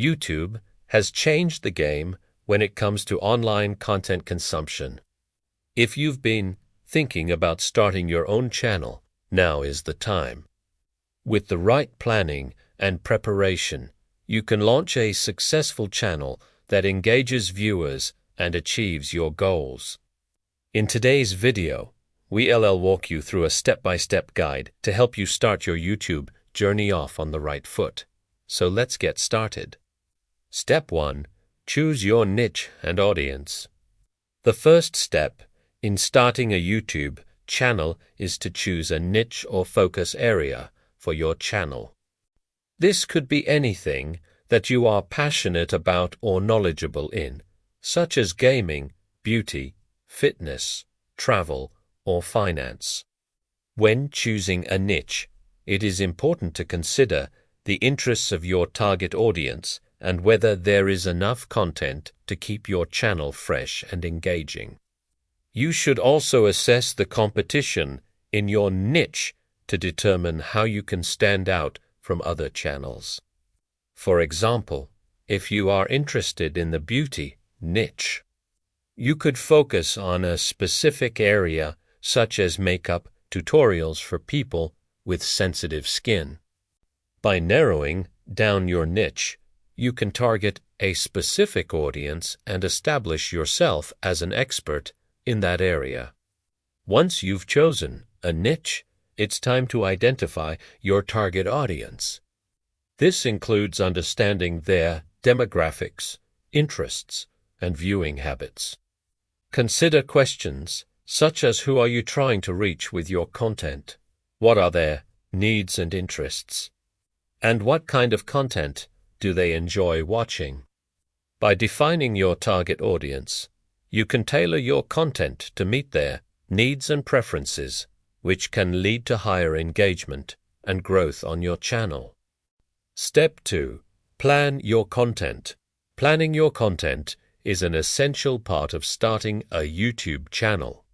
YouTube has changed the game when it comes to online content consumption. If you've been thinking about starting your own channel, now is the time. With the right planning and preparation, you can launch a successful channel that engages viewers and achieves your goals. In today's video, we'll walk you through a step-by-step guide to help you start your YouTube journey off on the right foot. So let's get started. Step 1. Choose your niche and audience. The first step in starting a YouTube channel is to choose a niche or focus area for your channel. This could be anything that you are passionate about or knowledgeable in, such as gaming, beauty, fitness, travel, or finance. When choosing a niche, it is important to consider the interests of your target audience and whether there is enough content to keep your channel fresh and engaging. You should also assess the competition in your niche to determine how you can stand out from other channels. For example, if you are interested in the beauty niche, you could focus on a specific area such as makeup tutorials for people with sensitive skin. By narrowing down your niche, you can target a specific audience and establish yourself as an expert in that area. Once you've chosen a niche, it's time to identify your target audience. This includes understanding their demographics, interests, and viewing habits. Consider questions such as who are you trying to reach with your content? What are their needs and interests? And what kind of content do they enjoy watching? By defining your target audience, you can tailor your content to meet their needs and preferences, which can lead to higher engagement and growth on your channel. Step 2. Plan your content. Planning your content is an essential part of starting a YouTube channel.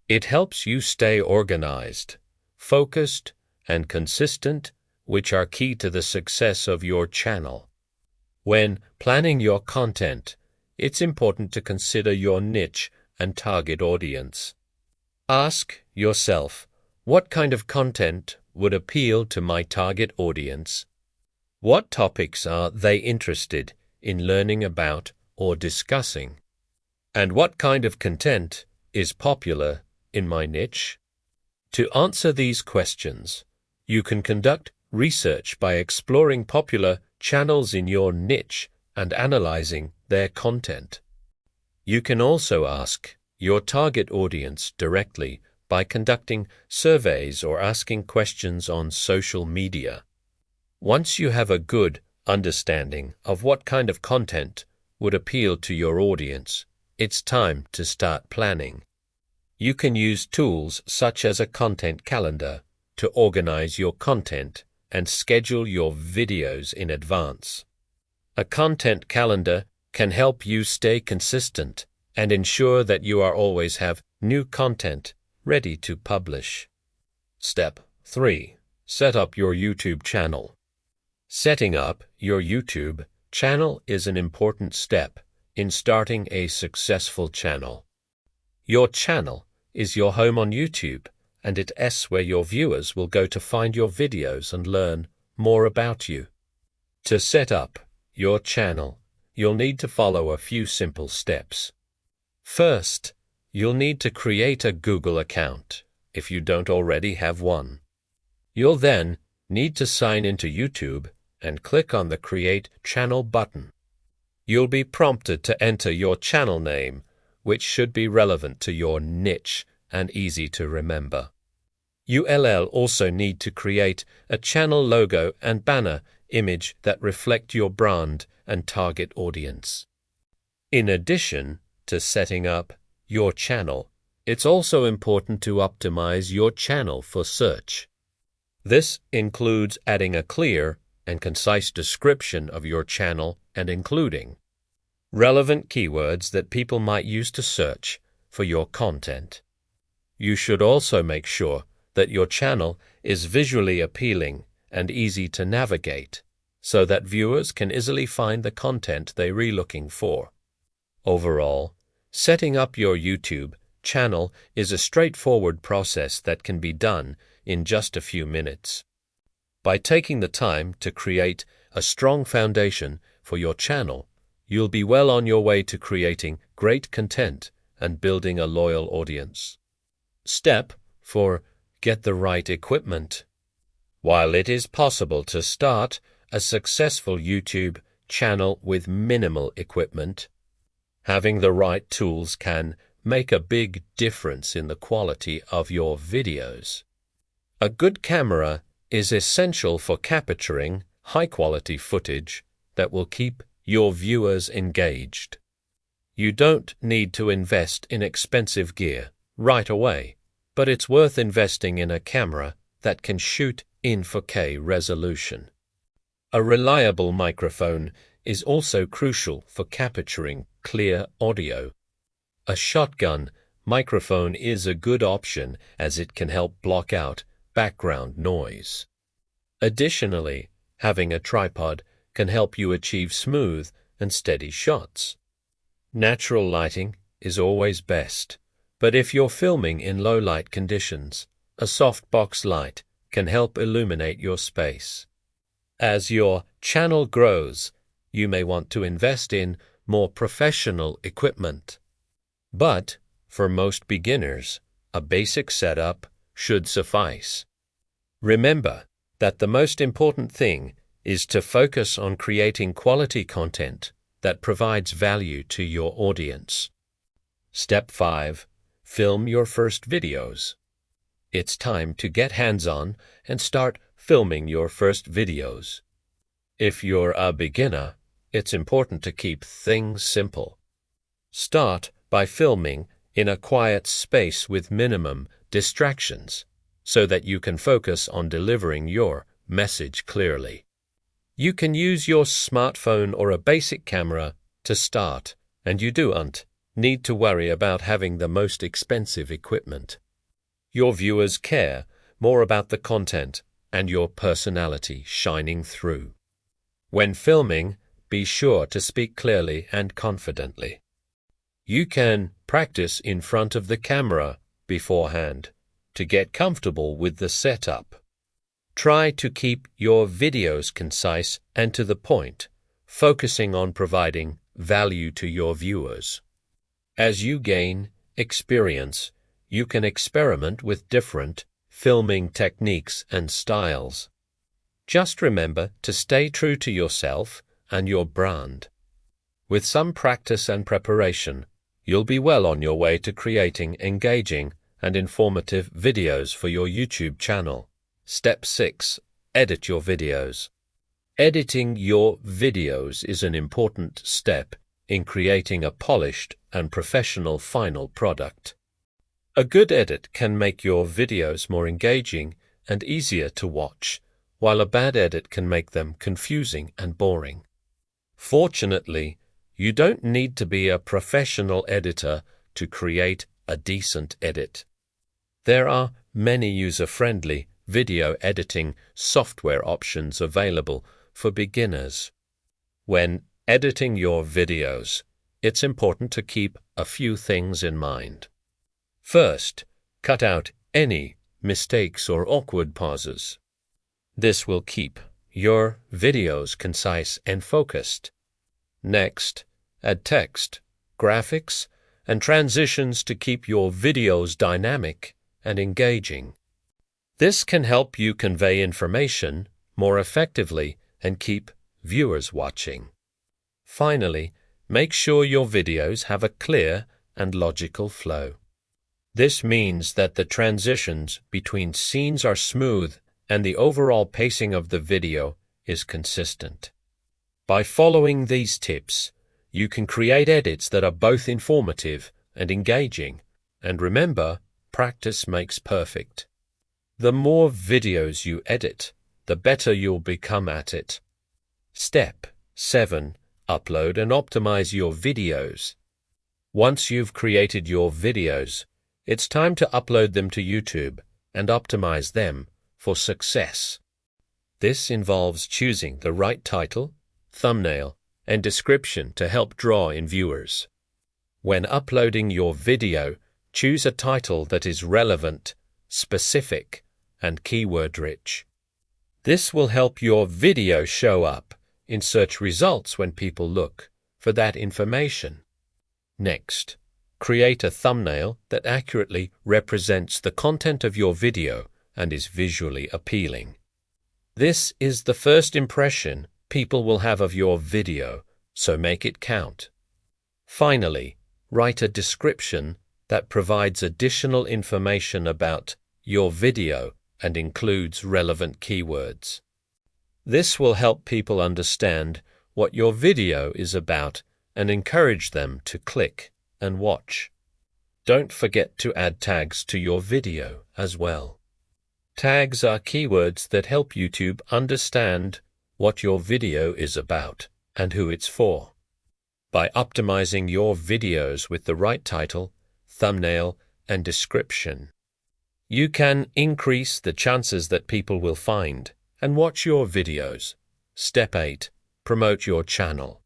It helps you stay organized, focused, and consistent, which are key to the success of your channel. When planning your content, it's important to consider your niche and target audience. Ask yourself, what kind of content would appeal to my target audience? What topics are they interested in learning about or discussing? And what kind of content is popular in my niche? To answer these questions, you can conduct research by exploring popular channels in your niche and analyzing their content. You can also ask your target audience directly by conducting surveys or asking questions on social media. Once you have a good understanding of what kind of content would appeal to your audience, it's time to start planning. You can use tools such as a content calendar to organize your content and schedule your videos in advance. A content calendar can help you stay consistent and ensure that you always have new content ready to publish. Step 3. Set up your YouTube channel. Setting up your YouTube channel is an important step in starting a successful channel. Your channel is your home on YouTube, and it's where your viewers will go to find your videos and learn more about you. To set up your channel, you'll need to follow a few simple steps. First, you'll need to create a Google account if you don't already have one. You'll then need to sign into YouTube and click on the Create Channel button. You'll be prompted to enter your channel name, which should be relevant to your niche and easy to remember. You'll also need to create a channel logo and banner image that reflect your brand and target audience. In addition to setting up your channel, it's also important to optimize your channel for search. This includes adding a clear and concise description of your channel and including relevant keywords that people might use to search for your content. You should also make sure that your channel is visually appealing and easy to navigate. so that viewers can easily find the content they're looking for. Overall, setting up your YouTube channel is a straightforward process that can be done in just a few minutes. By taking the time to create a strong foundation for your channel, you'll be well on your way to creating great content and building a loyal audience. Step 4. Get the right equipment. While it is possible to start a successful YouTube channel with minimal equipment, having the right tools can make a big difference in the quality of your videos. A good camera is essential for capturing high-quality footage that will keep your viewers engaged. You don't need to invest in expensive gear right away, but it's worth investing in a camera that can shoot in 4K resolution. A reliable microphone is also crucial for capturing clear audio. A shotgun microphone is a good option as it can help block out background noise. Additionally, having a tripod can help you achieve smooth and steady shots. Natural lighting is always best, but if you're filming in low light conditions, a softbox light can help illuminate your space. As your channel grows, you may want to invest in more professional equipment. But for most beginners, a basic setup should suffice. Remember that the most important thing is to focus on creating quality content that provides value to your audience. Step 5. Film your first videos. It's time to get hands-on and start filming your first videos. If you're a beginner, it's important to keep things simple. Start by filming in a quiet space with minimum distractions so that you can focus on delivering your message clearly. You can use your smartphone or a basic camera to start, and you don't need to worry about having the most expensive equipment. Your viewers care more about the content and your personality shining through. When filming, be sure to speak clearly and confidently. You can practice in front of the camera beforehand to get comfortable with the setup. Try to keep your videos concise and to the point, focusing on providing value to your viewers. As you gain experience, you can experiment with different filming techniques and styles. Just remember to stay true to yourself and your brand. With some practice and preparation, you'll be well on your way to creating engaging and informative videos for your YouTube channel. Step 6. Edit your videos. Editing your videos is an important step in creating a polished and professional final product. A good edit can make your videos more engaging and easier to watch, while a bad edit can make them confusing and boring. Fortunately, you don't need to be a professional editor to create a decent edit. There are many user-friendly video editing software options available for beginners. When editing your videos, it's important to keep a few things in mind. First, cut out any mistakes or awkward pauses. This will keep your videos concise and focused. Next, add text, graphics, and transitions to keep your videos dynamic and engaging. This can help you convey information more effectively and keep viewers watching. Finally, make sure your videos have a clear and logical flow. This means that the transitions between scenes are smooth and the overall pacing of the video is consistent. By following these tips, you can create edits that are both informative and engaging. And remember, practice makes perfect. The more videos you edit, the better you'll become at it. Step 7. Upload and optimize your videos. Once you've created your videos, it's time to upload them to YouTube and optimize them for success. This involves choosing the right title, thumbnail, and description to help draw in viewers. When uploading your video, choose a title that is relevant, specific, and keyword-rich. This will help your video show up in search results when people look for that information. Next, create a thumbnail that accurately represents the content of your video and is visually appealing. This is the first impression people will have of your video, so make it count. Finally, write a description that provides additional information about your video and includes relevant keywords. This will help people understand what your video is about and encourage them to click and watch. Don't forget to add tags to your video as well. Tags are keywords that help YouTube understand what your video is about and who it's for. By optimizing your videos with the right title, thumbnail, and description, you can increase the chances that people will find and watch your videos. Step 8. Promote your channel.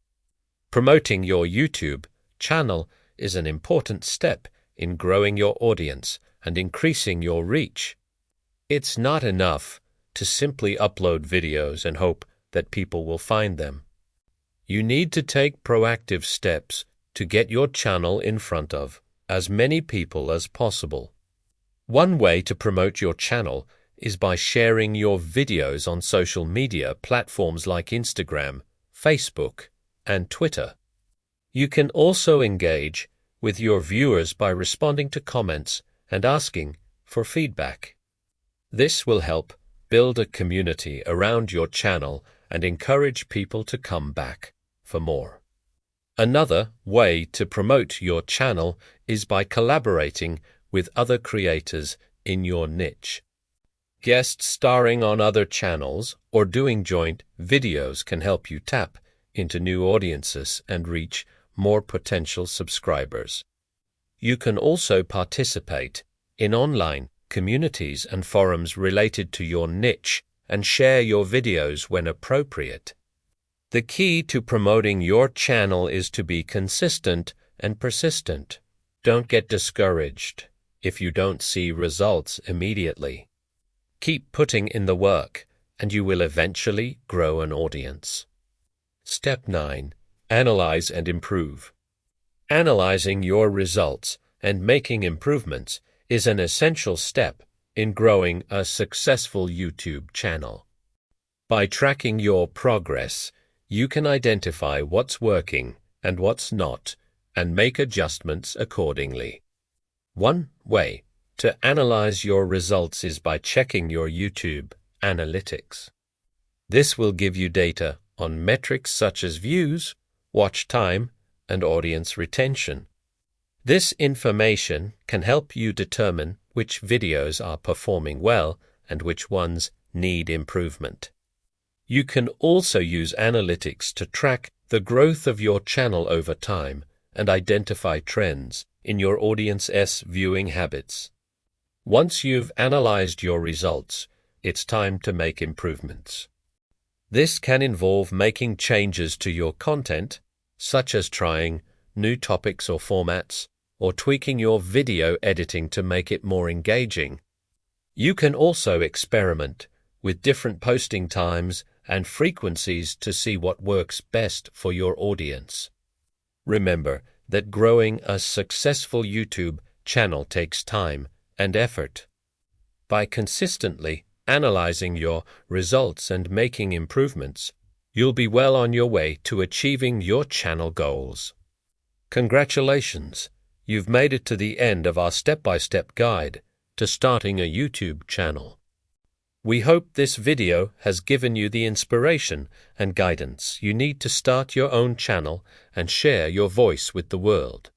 Promoting your YouTube channel is an important step in growing your audience and increasing your reach. It's not enough to simply upload videos and hope that people will find them. You need to take proactive steps to get your channel in front of as many people as possible. One way to promote your channel is by sharing your videos on social media platforms like Instagram, Facebook, and Twitter. You can also engage with your viewers by responding to comments and asking for feedback. This will help build a community around your channel and encourage people to come back for more. Another way to promote your channel is by collaborating with other creators in your niche. Guest starring on other channels or doing joint videos can help you tap into new audiences and reach more potential subscribers. You can also participate in online communities and forums related to your niche and share your videos when appropriate. The key to promoting your channel is to be consistent and persistent. Don't get discouraged if you don't see results immediately. Keep putting in the work, and you will eventually grow an audience. Step 9. Analyze and improve. Analyzing your results and making improvements is an essential step in growing a successful YouTube channel. By tracking your progress, you can identify what's working and what's not and make adjustments accordingly. One way to analyze your results is by checking your YouTube analytics. This will give you data on metrics such as views, watch time, and audience retention. This information can help you determine which videos are performing well and which ones need improvement. You can also use analytics to track the growth of your channel over time and identify trends in your audience's viewing habits. Once you've analyzed your results, it's time to make improvements. This can involve making changes to your content, such as trying new topics or formats, or tweaking your video editing to make it more engaging. You can also experiment with different posting times and frequencies to see what works best for your audience. Remember that growing a successful YouTube channel takes time and effort. By consistently analyzing your results and making improvements, you'll be well on your way to achieving your channel goals. Congratulations! You've made it to the end of our step-by-step guide to starting a YouTube channel. We hope this video has given you the inspiration and guidance you need to start your own channel and share your voice with the world.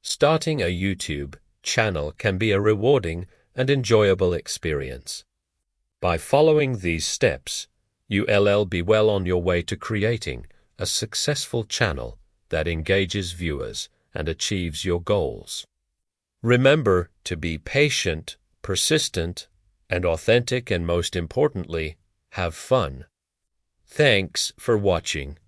Starting a YouTube channel can be a rewarding and enjoyable experience. By following these steps, you'll be well on your way to creating a successful channel that engages viewers and achieves your goals. Remember to be patient, persistent, and authentic, and most importantly, have fun. Thanks for watching.